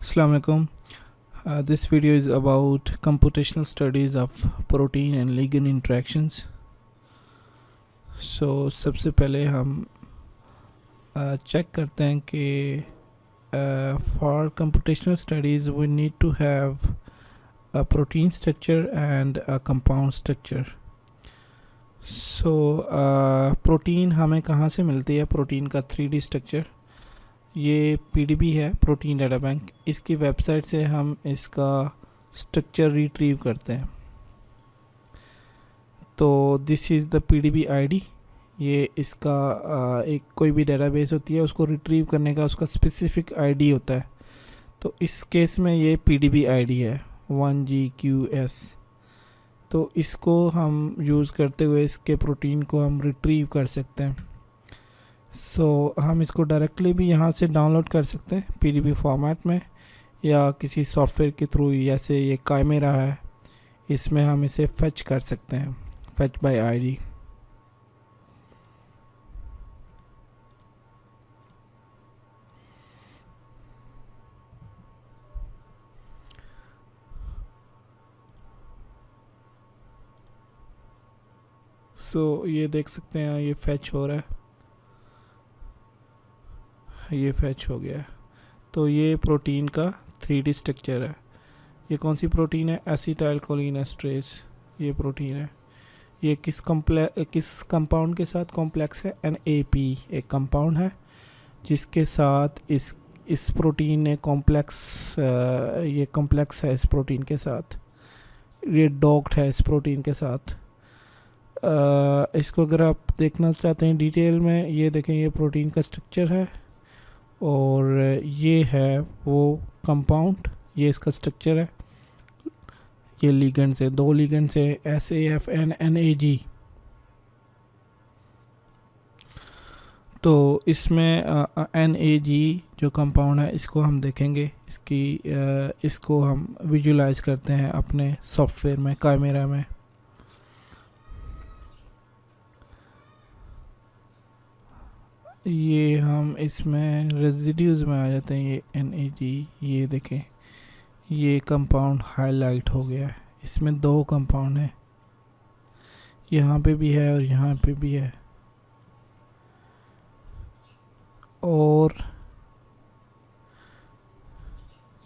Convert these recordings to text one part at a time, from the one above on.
Assalamu alaikum. This video is about computational studies of protein and ligand interactions. So सबसे पहले हम check करते हैं कि for computational studies we need to have a protein structure and a compound structure. So protein हमें कहाँ से मिलती है? प्रोटीन का 3D स्ट्रक्चर ये PDB है, प्रोटीन डाटा बैंक। इसकी वेबसाइट से हम इसका स्ट्रक्चर रिट्रीव करते हैं। तो this is the PDB ID। ये इसका एक कोई भी डेटाबेस होती है, उसको रिट्रीव करने का उसका स्पेसिफिक ID होता है। तो इस केस में ये PDB ID है 1GQS। तो इसको हम यूज़ करते हुए इसके प्रोटीन को हम रिट्रीव कर सकते हैं। हम इसको डायरेक्टली भी यहाँ से डाउनलोड कर सकते हैं PDB फॉर्मेट में, या किसी सॉफ्टवेयर के थ्रू, जैसे ये काइमेरा है, इसमें हम इसे फेच कर सकते हैं, फेच बाय ID। ये देख सकते हैं, ये फेच हो रहा है, ये फेच हो गया है। तो ये प्रोटीन का 3D स्ट्रक्चर है। ये कौन सी प्रोटीन है? एसिटाइल कोलिन एस्ट्रेज ये प्रोटीन है। ये किस कंपाउंड के साथ कॉम्प्लेक्स है? NAP एक कंपाउंड है जिसके साथ इस प्रोटीन ने ये कॉम्प्लेक्स है इस प्रोटीन के साथ, ये डॉक्ड है इस प्रोटीन के साथ। इसको अगर आप देखना चाहते हैं डिटेल में, ये देखें, ये प्रोटीन का स्ट्रक्चर है और ये है वो कंपाउंड, ये इसका स्ट्रक्चर है। ये लिगेंड्स है, 2 लिगेंड्स है, SAF and NAG। तो इसमें NAG जो कंपाउंड है, इसको हम देखेंगे, इसको हम विजुलाइज करते हैं अपने सॉफ्टवेयर में, काइमेरा में। ये हम इसमें रेजिड्यूज़ में आ जाते हैं। ये NAG, ये देखें, ये कंपाउंड हाईलाइट हो गया है। इसमें 2 कंपाउंड हैं, यहाँ पे भी है और यहाँ पे भी है। और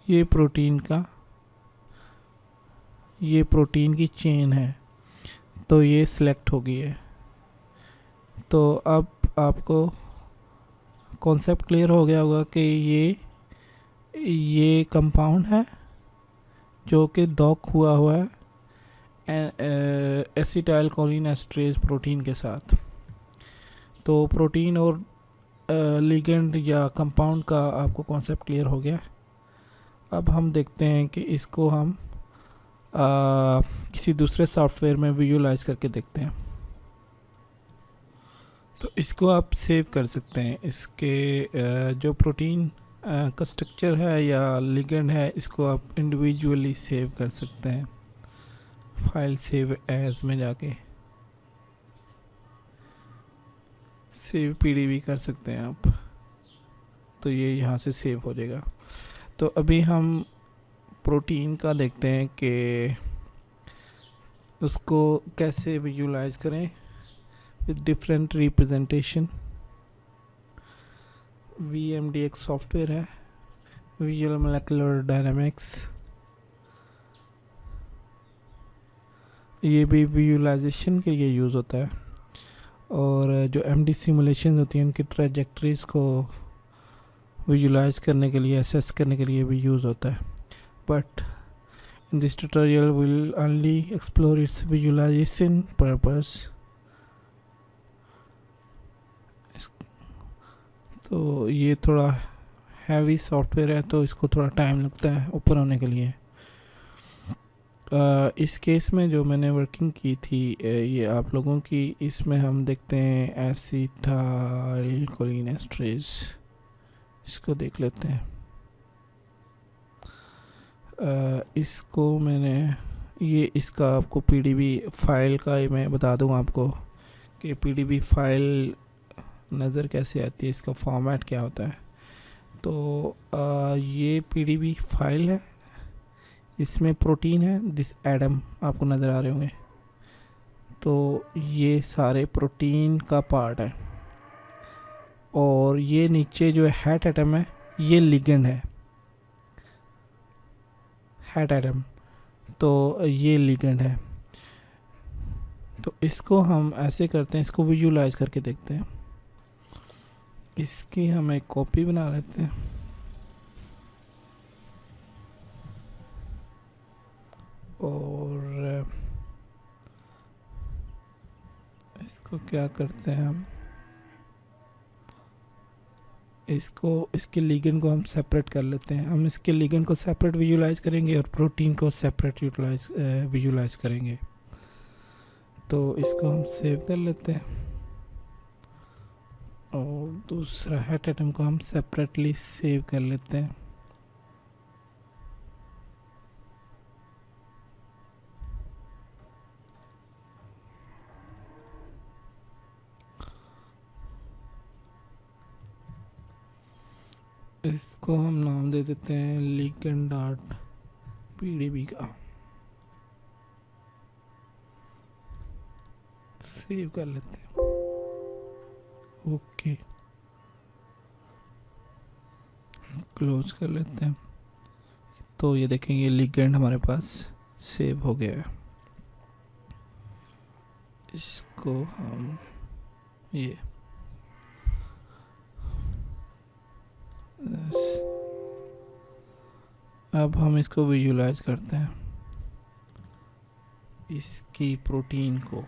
ये प्रोटीन की चेन है, तो ये सिलेक्ट हो गई है। तो अब आपको कॉन्सेप्ट क्लियर हो गया होगा कि ये कंपाउंड है जो कि डॉक हुआ है एसिटाइल कोलिन एस्ट्रेज प्रोटीन के साथ। तो प्रोटीन और लिगेंड या कंपाउंड का आपको कॉन्सेप्ट क्लियर हो गया। अब हम देखते हैं कि इसको हम किसी दूसरे सॉफ्टवेयर में विजुलाइज करके देखते हैं। तो इसको आप सेव कर सकते हैं। इसके जो प्रोटीन का स्ट्रक्चर है या लिगेंड है, इसको आप इंडिविजुअली सेव कर सकते हैं। फाइल सेव एज में जाके सेव PDB कर सकते हैं आप, तो ये यहाँ से सेव हो जाएगा। तो अभी हम प्रोटीन का देखते हैं कि उसको कैसे विजुलाइज करें with different representation। VMDX software है, Visual Molecular Dynamics। ये भी विजुलाइजेशन के लिए यूज़ होता है, और जो MD सिमुलेशन होती हैं उनकी ट्रैजेक्टरीज को विजुलाइज करने के लिए, असेस करने के लिए भी यूज़ होता है। But in this tutorial we'll only explore its visualization purpose। तो ये थोड़ा हैवी सॉफ्टवेयर है, तो इसको थोड़ा टाइम लगता है ऊपर होने के लिए। इस केस में जो मैंने वर्किंग की थी ये आप लोगों की, इसमें हम देखते हैं एसिटाइल कोलिन एस्ट्रेज, इसको देख लेते हैं। इसको मैंने इसका आपको PDB फाइल का मैं बता दूं आपको कि PDB फाइल नज़र कैसे आती है, इसका फॉर्मेट क्या होता है। तो ये पीडीबी फाइल है, इसमें प्रोटीन है, दिस एडम आपको नज़र आ रहे होंगे। तो ये सारे प्रोटीन का पार्ट है, और ये नीचे जो हैट एटम है ये लिगेंड है, हैट एटम, तो ये लिगेंड है। तो इसको हम ऐसे करते हैं, इसको विजुलाइज करके देखते हैं। इसकी हम एक कॉपी बना लेते हैं, और इसको क्या करते हैं हम, इसके लिगेंड को हम सेपरेट कर लेते हैं। हम इसके लिगेंड को सेपरेट विजुलाइज करेंगे और प्रोटीन को सेपरेट विजुलाइज करेंगे। तो इसको हम सेव कर लेते हैं, और दूसरा हैट एटम को हम सेपरेटली सेव कर लेते हैं। इसको हम नाम दे देते हैं लिगेंड डॉट पीडीबी का, सेव कर लेते हैं। ओके, क्लोज कर लेते हैं। तो ये देखेंगे ये लिगेंड हमारे पास सेव हो गया है। इसको हम ये अब हम इसको विजुलाइज करते हैं, इसकी प्रोटीन को।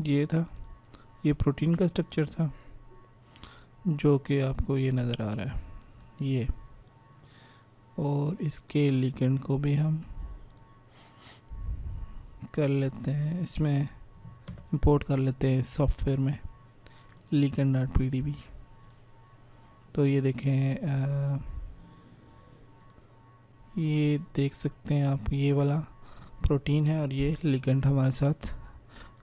ये था, ये प्रोटीन का स्ट्रक्चर था जो कि आपको ये नज़र आ रहा है ये, और इसके लिगेंड को भी हम कर लेते हैं, इसमें इंपोर्ट कर लेते हैं सॉफ्टवेयर में लिगेंड डॉट पीडीबी। तो ये देखें, ये देख सकते हैं आप, ये वाला प्रोटीन है और ये लिगेंड हमारे साथ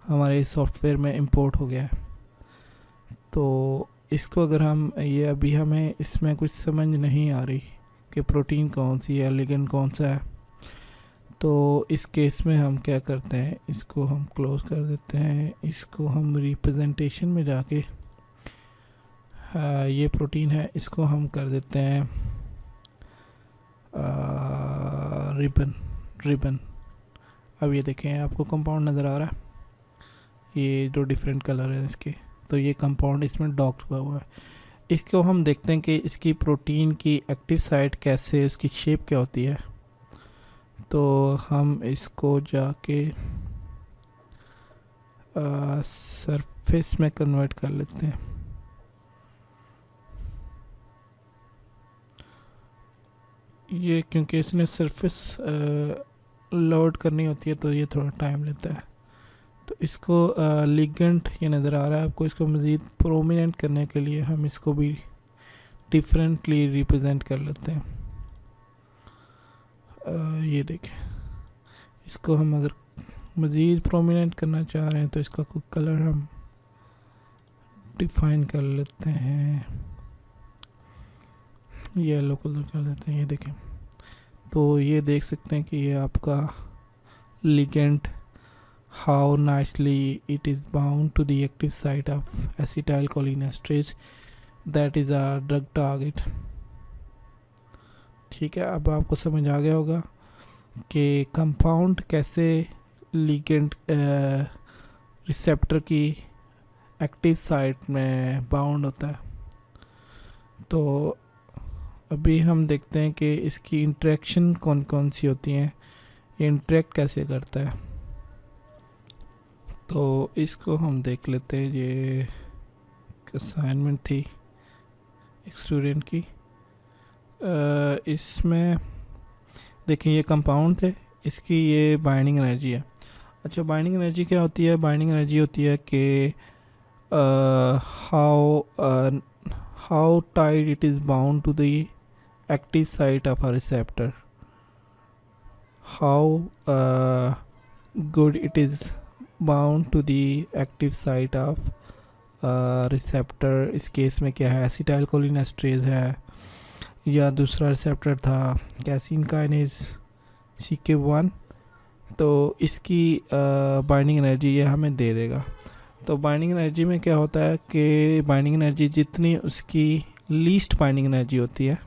हमारे सॉफ्टवेयर में इंपोर्ट हो गया है। तो इसको अगर हम ये अभी हमें इसमें कुछ समझ नहीं आ रही कि प्रोटीन कौन सी है, लिगेंड कौन सा है, तो इस केस में हम क्या करते हैं, इसको हम क्लोज कर देते हैं। इसको हम रिप्रेजेंटेशन में जाके ये प्रोटीन है, इसको हम कर देते हैं रिबन। अब ये देखें, आपको कंपाउंड नज़र आ रहा है, ये जो डिफरेंट कलर है इसके, तो ये कंपाउंड इसमें डॉक्ड हुआ है। इसको हम देखते हैं कि इसकी प्रोटीन की एक्टिव साइट कैसे, उसकी शेप क्या होती है। तो हम इसको जाके सरफेस में कन्वर्ट कर लेते हैं। ये क्योंकि इसने सरफेस लोड करनी होती है तो ये थोड़ा टाइम लेता है। तो इसको लिगेंड ये नज़र आ रहा है आपको, इसको मज़ीद प्रोमिनेंट करने के लिए हम इसको भी डिफरेंटली रिप्रेजेंट कर लेते हैं। ये देखें, इसको हम अगर मज़ीद प्रोमिनेंट करना चाह रहे हैं तो इसका कोई कलर हम डिफाइन कर लेते हैं, येलो कलर कर देते हैं। ये देखें, तो ये देख सकते हैं कि ये आपका ligand how nicely it is bound to the active site of acetylcholinesterase, that is a drug target। ठीक है, अब आपको समझ आ गया होगा कि कंपाउंड कैसे लिगेंड रिसेप्टर की एक्टिव साइट में बाउंड होता है। तो अभी हम देखते हैं कि इसकी इंटरेक्शन कौन कौन सी होती हैं, ये इंटरेक्ट कैसे करता है। तो इसको हम देख लेते हैं, ये असाइनमेंट थी एक स्टूडेंट की। इसमें देखिए ये कंपाउंड थे, इसकी ये बाइंडिंग एनर्जी है। अच्छा, बाइंडिंग एनर्जी क्या होती है? बाइंडिंग एनर्जी होती है कि how tight it is bound to the active site of a receptor, how good it is bound to the active site of receptor. इस केस में क्या है, एसिटाइल कोलिन एस्ट्रेज है, या दूसरा रिसेप्टर था कैसीन काइनेज CK1। तो इसकी बाइंडिंग एनर्जी ये हमें दे देगा। तो बाइंडिंग एनर्जी में क्या होता है कि बाइंडिंग एनर्जी जितनी उसकी लीस्ट बाइंडिंग एनर्जी होती है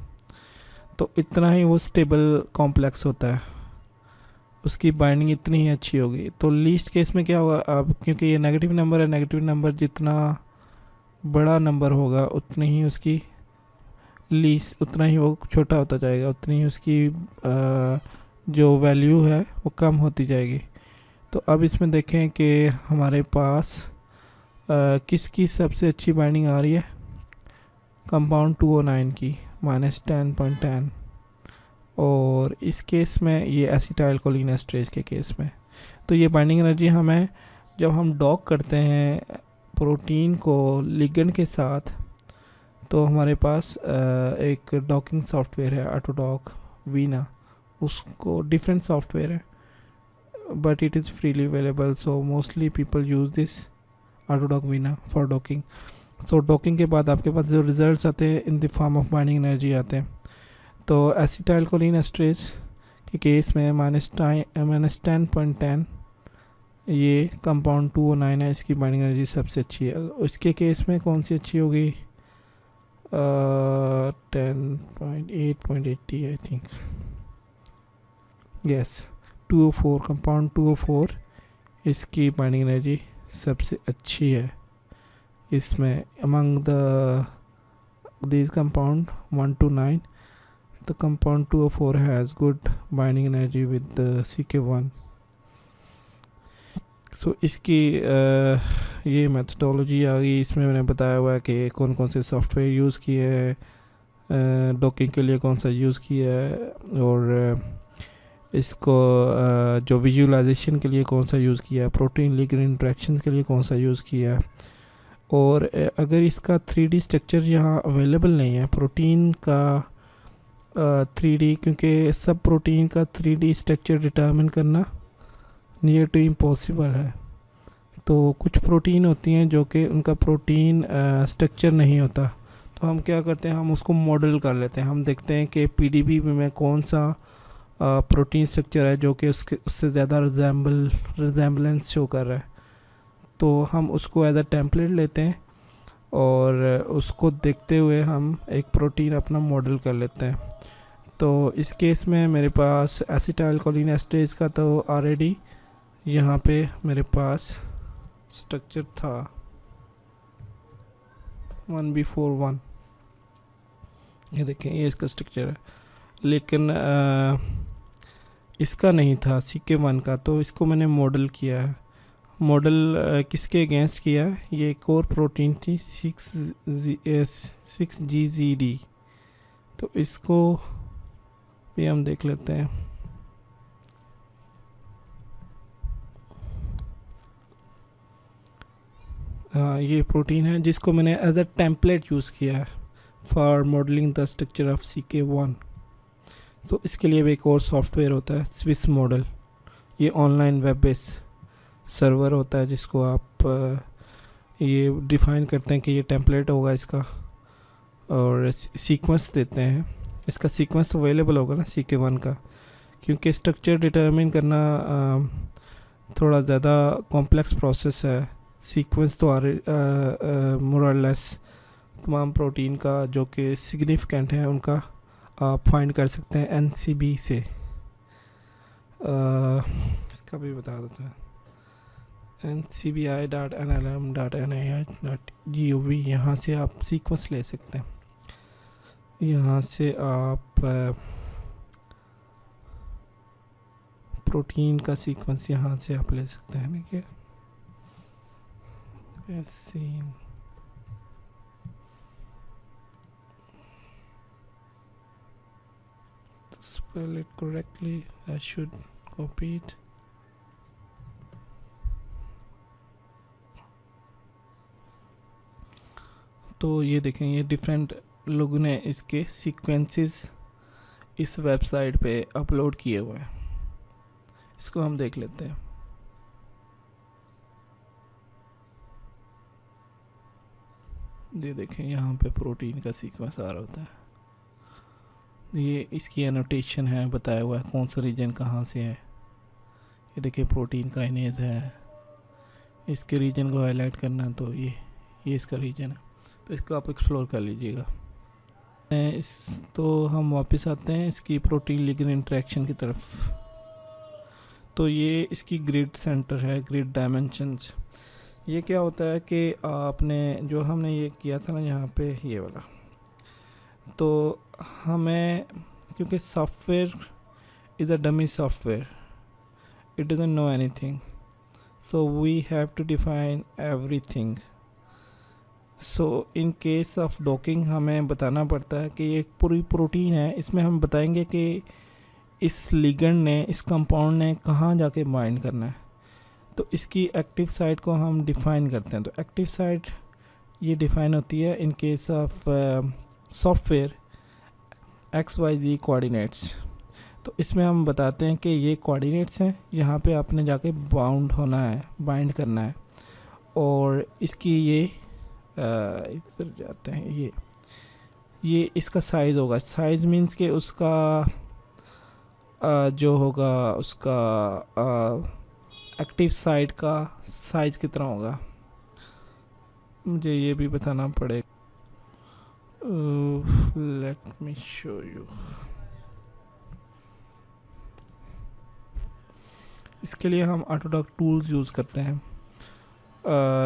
तो इतना ही वो स्टेबल कॉम्प्लेक्स होता है, उसकी बाइंडिंग इतनी ही अच्छी होगी। तो लीस्ट केस में क्या होगा, अब क्योंकि ये नेगेटिव नंबर है, नेगेटिव नंबर जितना बड़ा नंबर होगा उतनी ही उसकी लीस्ट, उतना ही वो छोटा होता जाएगा, उतनी ही उसकी जो वैल्यू है वो कम होती जाएगी। तो अब इसमें देखें कि हमारे पास किसकी सबसे अच्छी बाइंडिंग आ रही है, कंपाउंड 209 की -10.10, और इस केस में ये एसिटाइल कोलिन एस्ट्रेज के केस में। तो ये बाइंडिंग एनर्जी हमें जब हम डॉक करते हैं प्रोटीन को लिगेंड के साथ, तो हमारे पास एक डॉकिंग सॉफ्टवेयर है ऑटोडॉक वीना, उसको डिफरेंट सॉफ्टवेयर है but it is freely available, so mostly people use this AutoDock Vina for docking. So docking के बाद आपके पास जो रिजल्ट्स आते हैं in the form of binding energy आते हैं। तो एसिटाइल कोलिन एस्ट्रेज के केस में -10.10 ये कंपाउंड 209 है, इसकी बाइंडिंग एनर्जी सबसे अच्छी है। उसके केस में कौन सी अच्छी होगी, 10.8.80 आई थिंक, यस 204, कंपाउंड 204 इसकी बाइंडिंग एनर्जी सबसे अच्छी है। इसमें among these compound 1 to 9, the compound 204 has good binding energy with the CK1। सो इसकी ये मेथडोलॉजी आ गई, इसमें मैंने बताया हुआ है कि कौन कौन से सॉफ्टवेयर यूज़ किए हैं, डॉकिंग के लिए कौन सा यूज़ किया है, और इसको जो विजुअलाइजेशन के लिए कौन सा यूज़ किया है, प्रोटीन लिगेंड इंटरेक्शंस के लिए कौन सा यूज़ किया है। और अगर इसका 3D स्ट्रक्चर यहाँ अवेलेबल नहीं है प्रोटीन का 3D, क्योंकि सब प्रोटीन का 3D स्ट्रक्चर डिटरमिन करना नियर टू इम्पॉसिबल है। तो कुछ प्रोटीन होती हैं जो कि उनका प्रोटीन स्ट्रक्चर नहीं होता, तो हम क्या करते हैं, हम उसको मॉडल कर लेते हैं। हम देखते हैं कि PDB में कौन सा प्रोटीन स्ट्रक्चर है जो कि उससे ज़्यादा रिजेम्बलेंस शो कर रहा है, तो हम उसको एज अ टेम्पलेट लेते हैं और उसको देखते हुए हम एक प्रोटीन अपना मॉडल कर लेते हैं। तो इस केस में मेरे पास एसिटाइल कोलिन एस्ट्रेज का तो ऑलरेडी यहाँ पे मेरे पास स्ट्रक्चर था 1B41, ये देखें ये इसका स्ट्रक्चर है, लेकिन इसका नहीं था CK1 का, तो इसको मैंने मॉडल किया है। मॉडल किसके अगेंस्ट किया है, ये एक और प्रोटीन थी 6GZD, तो इसको भी हम देख लेते हैं। हाँ, ये प्रोटीन है जिसको मैंने एज अ टेम्पलेट यूज़ किया है for modelling the structure of CK1। तो इसके लिए भी एक और सॉफ्टवेयर होता है स्विस मॉडल, ये ऑनलाइन वेब बेस्ड सर्वर होता है जिसको आप ये डिफ़ाइन करते हैं कि ये टेम्पलेट होगा इसका, और सीक्वेंस देते हैं। इसका सीक्वेंस अवेलेबल होगा ना CK1 का, क्योंकि स्ट्रक्चर डिटरमिन करना थोड़ा ज़्यादा कॉम्प्लेक्स प्रोसेस है। सीक्वेंस तो मोर और लेस तमाम प्रोटीन का जो कि सिग्निफिकेंट है उनका आप फाइंड कर सकते हैं NCB से। इसका भी बता देता है ncbi.nlm.nih.gov, यहाँ से आप सीक्वेंस ले सकते हैं। यहाँ से आप प्रोटीन का सीक्वेंस यहाँ से आप ले सकते हैं। देखिए to spell it correctly I should copy it। तो ये देखें, ये डिफरेंट लोगों ने इसके सीक्वेंसेस इस वेबसाइट पे अपलोड किए हुए हैं। इसको हम देख लेते हैं। ये देखें, यहाँ पे प्रोटीन का सीक्वेंस आ रहा होता है। ये इसकी एनोटेशन है, बताया हुआ है कौन सा रीजन कहाँ से है। ये देखिए प्रोटीन काइनेज है, इसके रीजन को हाईलाइट करना है तो ये इसका रीजन है, तो इसको आप एक्सप्लोर कर लीजिएगा। तो हम वापस आते हैं इसकी प्रोटीन लिगेंड इंटरेक्शन की तरफ। तो ये इसकी ग्रिड सेंटर है, ग्रिड डायमेंशंस। ये क्या होता है कि आपने जो हमने ये किया था ना यहाँ पे ये वाला, तो हमें क्योंकि software is a dummy software, it doesn't know anything, so we have to define everything. So in case of docking हमें बताना पड़ता है कि ये पूरी प्रोटीन है, इसमें हम बताएंगे कि इस लिगेंड ने, इस कंपाउंड ने कहाँ जाके बाइंड करना है। तो इसकी एक्टिव साइट को हम डिफ़ाइन करते हैं। तो एक्टिव साइट ये डिफ़ाइन होती है in case of software XYZ coordinates. तो इसमें हम बताते हैं कि ये कोऑर्डिनेट्स हैं, यहाँ पे आपने जाके बाउंड होना है, बाइंड करना है। और इसकी ये इस तरह जाते हैं, ये इसका साइज़ होगा। साइज़ मींस कि उसका जो होगा उसका एक्टिव साइट का साइज़ कितना होगा, मुझे ये भी बताना पड़ेगा। Let me show you. इसके लिए हम ऑटोडॉक टूल्स यूज़ करते हैं।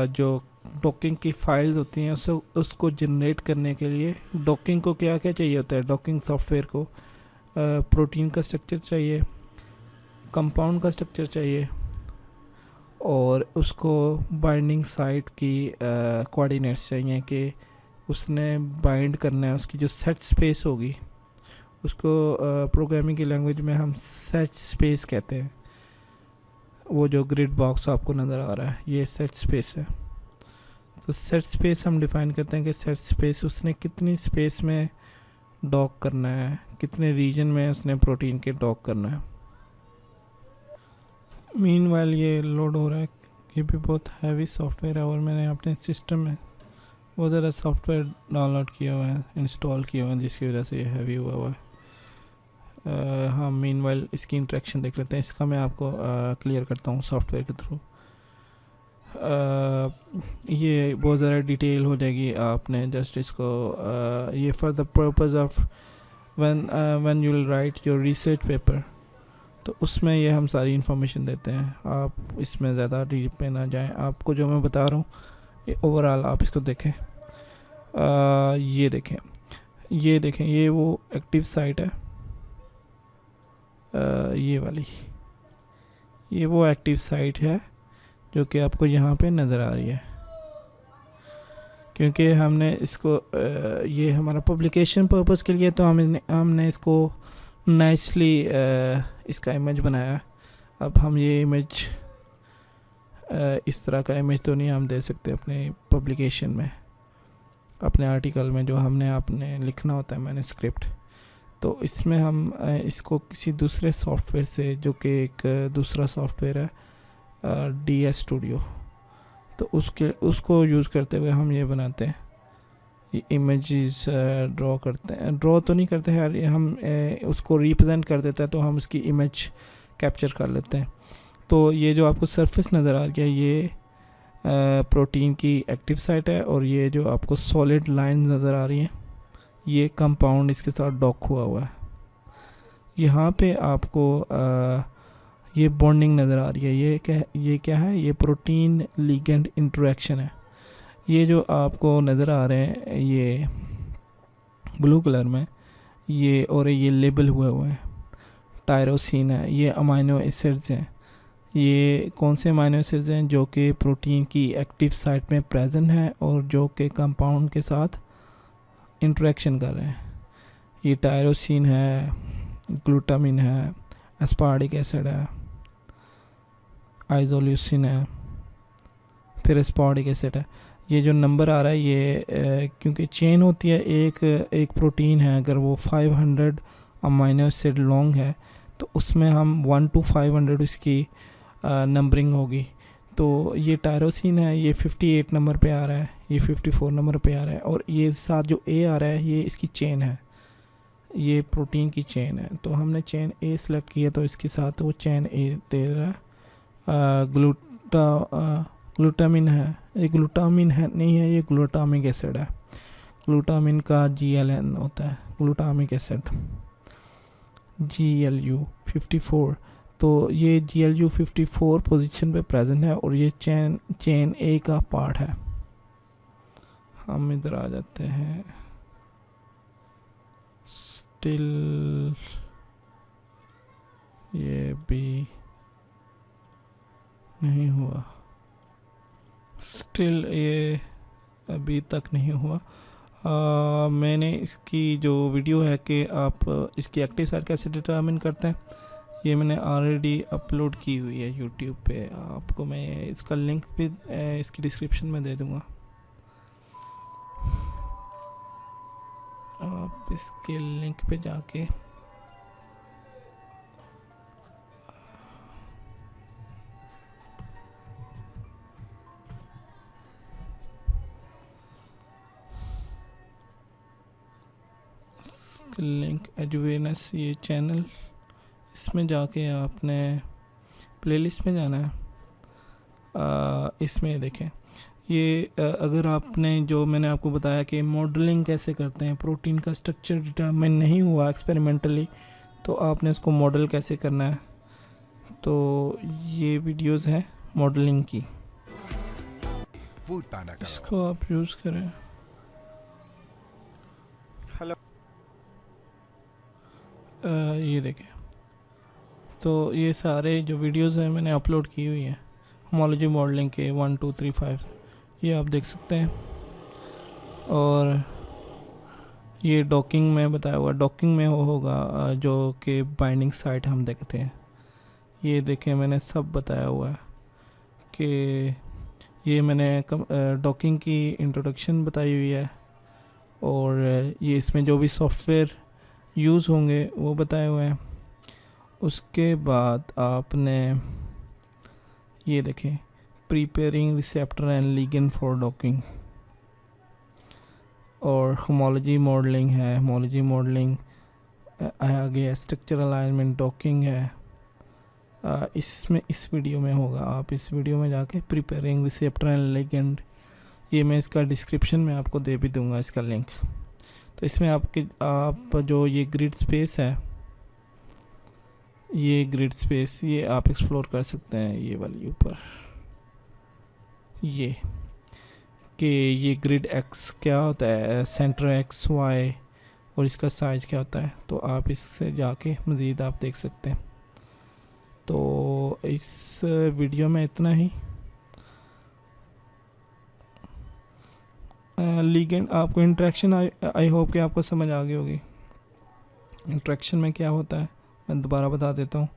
जो डॉकिंग की फाइल्स होती हैं उसको जनरेट करने के लिए डॉकिंग को क्या क्या चाहिए होता है। डॉकिंग सॉफ्टवेयर को प्रोटीन का स्ट्रक्चर चाहिए, कंपाउंड का स्ट्रक्चर चाहिए, और उसको बाइंडिंग साइट की कोऑर्डिनेट्स चाहिए कि उसने बाइंड करना है। उसकी जो सेट स्पेस होगी उसको प्रोग्रामिंग की लैंग्वेज में हम सेट स्पेस कहते हैं। वो जो ग्रिड बॉक्स आपको नज़र आ रहा है ये सेट स्पेस है। तो सेट स्पेस हम डिफ़ाइन करते हैं कि सेट स्पेस उसने कितनी स्पेस में डॉक करना है, कितने रीजन में उसने प्रोटीन के डॉक करना है। मीनवाइल ये लोड हो रहा है। ये भी बहुत हैवी सॉफ्टवेयर है और मैंने अपने सिस्टम में बहुत ज़्यादा सॉफ्टवेयर डाउनलोड किया हुआ है, इंस्टॉल किया हुआ है, जिसकी वजह से ये हैवी हुआ है। हाँ, मीनवाइल इसकी इंटरेक्शन देख लेते हैं। इसका मैं आपको क्लियर करता हूँ सॉफ्टवेयर के थ्रू। ये बहुत ज़्यादा डिटेल हो जाएगी, आपने जस्ट इसको ये for the purpose of when you will write your research paper, तो उसमें ये हम सारी इन्फॉर्मेशन देते हैं। आप इसमें ज़्यादा डीप में ना जाएं, आपको जो मैं बता रहा हूँ ये ओवरऑल आप इसको देखें। ये देखें, ये वो एक्टिव साइट है, ये वाली, ये वो एक्टिव साइट है जो कि आपको यहाँ पे नज़र आ रही है। क्योंकि हमने इसको ये हमारा पब्लिकेशन पर्पस के लिए, तो हमने इसको नाइसली इसका इमेज बनाया। अब हम ये इमेज इस तरह का इमेज तो नहीं हम दे सकते अपने पब्लिकेशन में, अपने आर्टिकल में जो आपने लिखना होता है मैन्युस्क्रिप्ट। तो इसमें हम इसको किसी दूसरे सॉफ्टवेयर से, जो कि एक दूसरा सॉफ्टवेयर है DS स्टूडियो, तो उसको यूज़ करते हुए हम ये बनाते हैं, ये इमेजेस ड्रॉ करते हैं। ड्रॉ तो नहीं करते हैं, ये हम उसको रिप्रेजेंट कर देता है, तो हम उसकी इमेज कैप्चर कर लेते हैं। तो ये जो आपको सरफेस नज़र आ रही है ये प्रोटीन की एक्टिव साइट है, और ये जो आपको सॉलिड लाइन नज़र आ रही है ये कंपाउंड इसके साथ डॉक हुआ है। यहाँ पे आपको ये बॉन्डिंग नज़र आ रही है। ये क्या है, ये प्रोटीन लिगेंड इंटरेक्शन है। ये जो आपको नज़र आ रहे हैं ये ब्लू कलर में, ये और ये लेबल हुए हैं, टायरोसिन है, ये अमाइनो एसिड्स हैं। ये कौन से अमाइनो एसिड्स हैं जो कि प्रोटीन की एक्टिव साइट में प्रेजेंट हैं और जो कि कंपाउंड के साथ इंटरेक्शन कर रहे हैं। ये टायरोसिन है, ग्लूटामिन है, एस्पार्टिक एसिड है, आइसोल्यूसिन है, फिर एस्पार्टिक एसिड है। ये जो नंबर आ रहा है ये क्योंकि चेन होती है, एक प्रोटीन है अगर वो 500 अमाइनो एसिड लॉन्ग है तो उसमें हम 1 to 500 इसकी नंबरिंग होगी। तो ये टायरोसिन है, ये 58 नंबर पे आ रहा है, ये 54 नंबर पे आ रहा है, और ये साथ जो ए आ रहा है ये इसकी चेन है, ये प्रोटीन की चेन है। तो हमने चेन ए सेलेक्ट किया तो इसके साथ वो चेन ए दे रहा है। ग्लूटामिन है, ये ग्लूटामिन है नहीं है, ये ग्लूटामिक एसिड है। ग्लूटामिन का GLN होता है, ग्लूटामिक एसिड, GLU54। तो ये GLU54 पोजीशन पे प्रेजेंट है और ये चेन ए का पार्ट है। हम इधर आ जाते हैं, स्टिल ये भी नहीं हुआ, स्टिल ये अभी तक नहीं हुआ। मैंने इसकी जो वीडियो है कि आप इसकी एक्टिव साइट कैसे डिटरमिन करते हैं, ये मैंने ऑलरेडी अपलोड की हुई है यूट्यूब पे। आपको मैं इसका लिंक भी इसकी डिस्क्रिप्शन में दे दूँगा, आप इसके लिंक पे जाके लिंक एजुवेनेस ये चैनल, इसमें जाके आपने प्लेलिस्ट में जाना है। इसमें देखें ये अगर आपने जो मैंने आपको बताया कि मॉडलिंग कैसे करते हैं, प्रोटीन का स्ट्रक्चर डिटरमिन नहीं हुआ एक्सपेरिमेंटली तो आपने इसको मॉडल कैसे करना है, तो ये वीडियोस हैं मॉडलिंग की, इसको आप यूज़ करें। हेलो, ये देखें, तो ये सारे जो वीडियोस हैं मैंने अपलोड की हुई हैं होमोलॉजी मॉडलिंग के 1 2 3 5, ये आप देख सकते हैं। और ये डॉकिंग में बताया हुआ, डॉकिंग में होगा जो कि बाइंडिंग साइट हम देखते हैं, ये देखें मैंने सब बताया हुआ है कि ये मैंने डॉकिंग की इंट्रोडक्शन बताई हुई है, और ये इसमें जो भी सॉफ्टवेयर यूज़ होंगे वो बताए हुए हैं। उसके बाद आपने ये देखें preparing receptor and ligand for docking, और होमोलॉजी मॉडलिंग है, होमोलॉजी मॉडलिंग आगे स्ट्रक्चरल अलाइनमेंट डॉकिंग है। इसमें इस वीडियो में होगा, आप इस वीडियो में जाके प्रिपेयरिंग रिसेप्टर एंड लिगेंड, ये मैं इसका डिस्क्रिप्शन में आपको दे भी दूंगा इसका लिंक। तो इसमें आप जो ये ग्रिड स्पेस है, ये ग्रिड स्पेस ये आप एक्सप्लोर कर सकते हैं, ये वाली ऊपर ये कि ये ग्रिड एक्स क्या होता है, सेंटर एक्स वाई, और इसका साइज क्या होता है, तो आप इससे जाके मज़ीद आप देख सकते हैं। तो इस वीडियो में इतना ही। लिगेंड आपको इंट्रैक्शन आई होप कि आपको समझ आ गई होगी इंट्रैक्शन में क्या होता है। मैं दोबारा बता देता हूँ,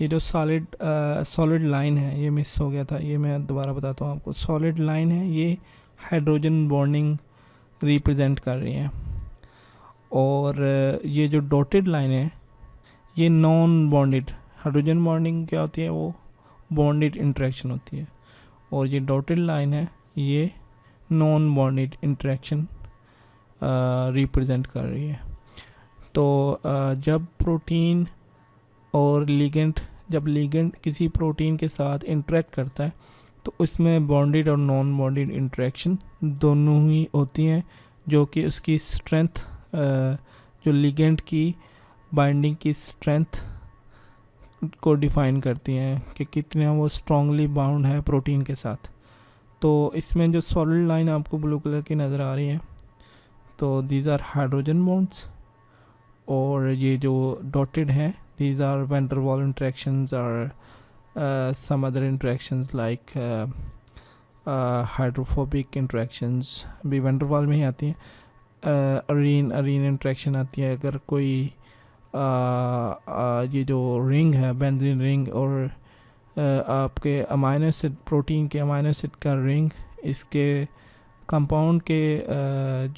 ये जो सॉलिड लाइन है ये मिस हो गया था, ये मैं दोबारा बताता हूँ आपको। सॉलिड लाइन है ये हाइड्रोजन बॉन्डिंग रिप्रेजेंट कर रही है, और ये जो डॉटेड लाइन है ये नॉन बॉन्डेड, हाइड्रोजन बॉन्डिंग क्या होती है वो बॉन्डेड इंटरेक्शन होती है, और ये डॉटेड लाइन है ये नॉन बॉन्डेड इंटरेक्शन रिप्रेजेंट कर रही है। तो जब प्रोटीन और लिगेंड, जब लिगेंड किसी प्रोटीन के साथ इंटरेक्ट करता है तो उसमें बॉन्डेड और नॉन बॉन्डेड इंटरेक्शन दोनों ही होती हैं, जो कि उसकी स्ट्रेंथ, जो लिगेंड की बाइंडिंग की स्ट्रेंथ को डिफ़ाइन करती हैं कि कितना वो स्ट्रांगली बाउंड है प्रोटीन के साथ। तो इसमें जो सॉलिड लाइन आपको ब्लू कलर की नज़र आ रही है, तो दीज आर हाइड्रोजन बॉन्ड्स, और ये जो डॉटेड हैं these are van der Waals interactions or some other interactions like hydrophobic interactions भी van der Waals में ही आती हैं। अरीन इंट्रैक्शन आती है अगर कोई ये जो रिंग है बेंजीन रिंग, और आपके अमाइनो एसिड प्रोटीन के अमाइनो एसिड का रिंग इसके कंपाउंड के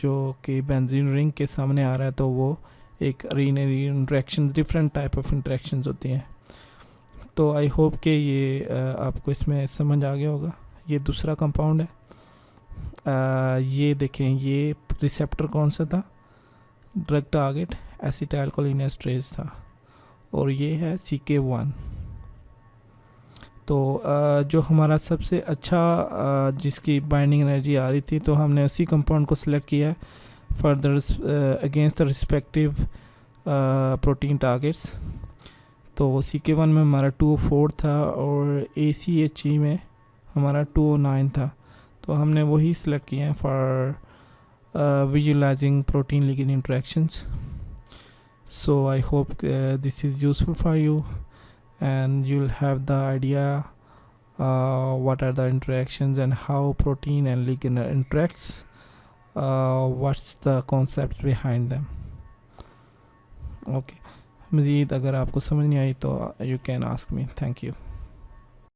जो कि बेंजीन रिंग के सामने आ रहा है तो वो एक interaction, different type of interactions होती हैं। तो आई होप कि ये आपको इसमें समझ आ गया होगा। ये दूसरा कंपाउंड है। ये देखें, ये रिसेप्टर कौन सा था, ड्रग टारगेट एसिटाइलकोलिनेस्टरेज था, और ये है CK1। तो जो हमारा सबसे अच्छा जिसकी बाइंडिंग एनर्जी आ रही थी, तो हमने उसी कंपाउंड को सिलेक्ट किया further against the respective protein targets. तो CK1 में हमारा 204 था और ACHE में हमारा 209 था। तो हमने वही सिलेक्ट किए हैं for visualizing protein ligand interactions. So I hope this is useful for you, and you'll have the idea what are the interactions and how protein and ligand interacts, what's the concepts behind them. Okay, मज़ीद अगर आपको समझ नहीं आई तो you can ask me. Thank you.